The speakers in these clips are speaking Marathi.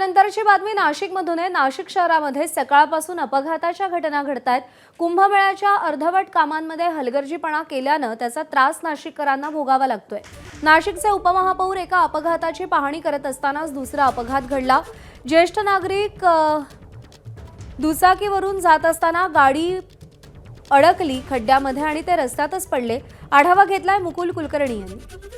त्यानंतरची बातमी नाशिकमधून आहे। नाशिक शहरामध्ये सकाळपासून अपघाताच्या घटना घडतायत। कुंभमेळ्याच्या अर्धवट कामांमध्ये हलगर्जीपणा केल्यानं त्याचा त्रास नाशिककरांना भोगावा लागतोय। नाशिकचे उपमहापौर एका अपघाताची पाहणी करत असतानाच दुसरा अपघात घडला। ज्येष्ठ नागरिक दुचाकीवरून जात असताना गाडी अडकली खड्ड्यामध्ये आणि ते रस्त्यातच पडले। आढावा घेतलाय मुकुल कुलकर्णी यांनी।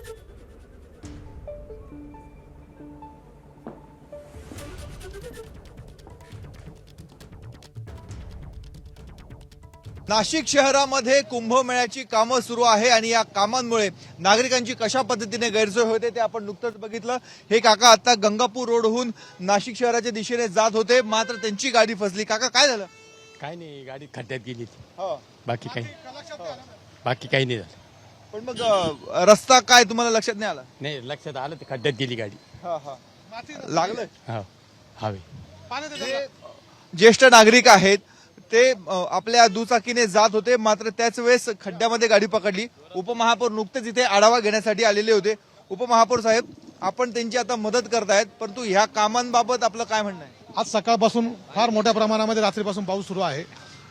नाशिक शहरामध्ये कुंभमेळ्याची कामं सुरू आहे आणि या कामांमुळे नागरिकांची कशा पद्धतीने गैरसोय होते ते आपण नुकतंच बघितलं। हे काका आता गंगापूर रोडहून नाशिक शहराच्या दिशेने जात होते, मात्र त्यांची गाडी फसली। काका काय झालं? काय नाही, गाडी खड्ड्यात गेली ती. हो. बाकी काही नाही झालं. पण मग रस्ता काय तुम्हाला लक्षात नाही आला? नाही, लक्षात आलं ते खड्ड्यात गेली गाडी. लागलं? हो, हवे. ज्येष्ठ नागरिक आहेत ते आपल्या दुचाकीने जात होते, मात्र त्याच वेळेस खड्ड्यामध्ये गाडी पकडली। उपमहापौर नुकतेच इथे आढावा घेण्यासाठी आलेले होते। उपमहापौर साहेब, आपण त्यांची आता मदत करतायत, परंतु ह्या कामांबाबत आपलं काय म्हणणं आहे? आज सकाळपासून फार मोठ्या प्रमाणामध्ये रात्रीपासून पाऊस सुरू आहे।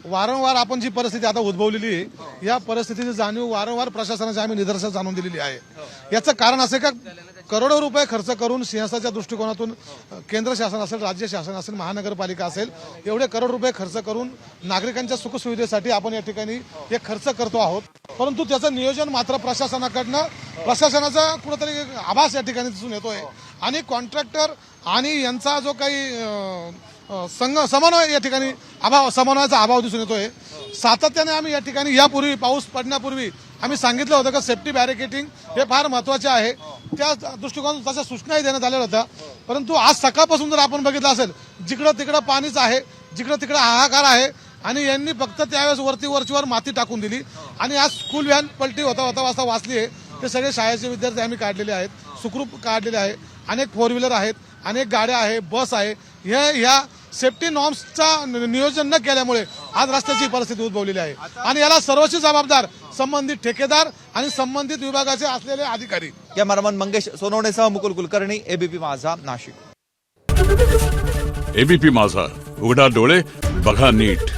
वारंवार आपण जी परिस्थिती आता उद्भवलेली आहे, या परिस्थितीची जाणीव वारंवार प्रशासनाच्या आम्ही निदर्शनास आणून दिलेली आहे। याचं कारण असे का करोडो रुपये खर्च करून सिंहासाच्या दृष्टिकोनातून केंद्र शासन असेल, राज्य शासन असेल, महानगरपालिका असेल, एवढे करोड रुपये खर्च करून नागरिकांच्या सुखसुविधेसाठी आपण या ठिकाणी एक खर्च करतो आहोत, परंतु त्याचं नियोजन मात्र प्रशासनाचा कुठेतरी आभास या ठिकाणी दिसून येतोय। आणि कॉन्ट्रॅक्टर आणि यांचा जो काही समन्वय या ठिकाणी समन्वयाचा अभाव दिसून येतोय। सातत्याने आम्ही या ठिकाणी यापूर्वी पाऊस पडण्यापूर्वी आम्ही सांगितलं होतं की सेफ्टी बॅरिकेटिंग हे फार महत्वाचे आहे, त्या दृष्टिकोनातून तशा सूचनाही देण्यात आल्या होत्या। परंतु आज सकाळपासून जर आपण बघितलं असेल, जिकडं तिकडं पाणीच आहे, जिकडं तिकडं हाहाकार आहे आणि यांनी फक्त त्यावेळेस वरचीवर माती टाकून दिली आणि आज स्कूल व्हॅन पलटी होता वाजता वाचली आहे। ते सगळे शाळेचे विद्यार्थी आम्ही काढलेले आहेत, सुखरूप काढलेले आहे। अनेक फोर व्हीलर आहेत, अनेक गाड्या आहे, बस आहे। ह्या सेफ्टी नॉर्म्सचा नियोजन न केल्यामुळे आज रस्त्याची परिस्थिती उद्भवलेली आहे आणि याला सर्वस्वी जबाबदार संबंधित ठेकेदार आणि संबंधित विभागाचे असलेले अधिकारी। कॅमेरामन मंगेश सोनवणेसह मुकुल कुलकर्णी, एबीपी माझा, नाशिक। एबीपी माझा, उघडा डोळे बघा नीट।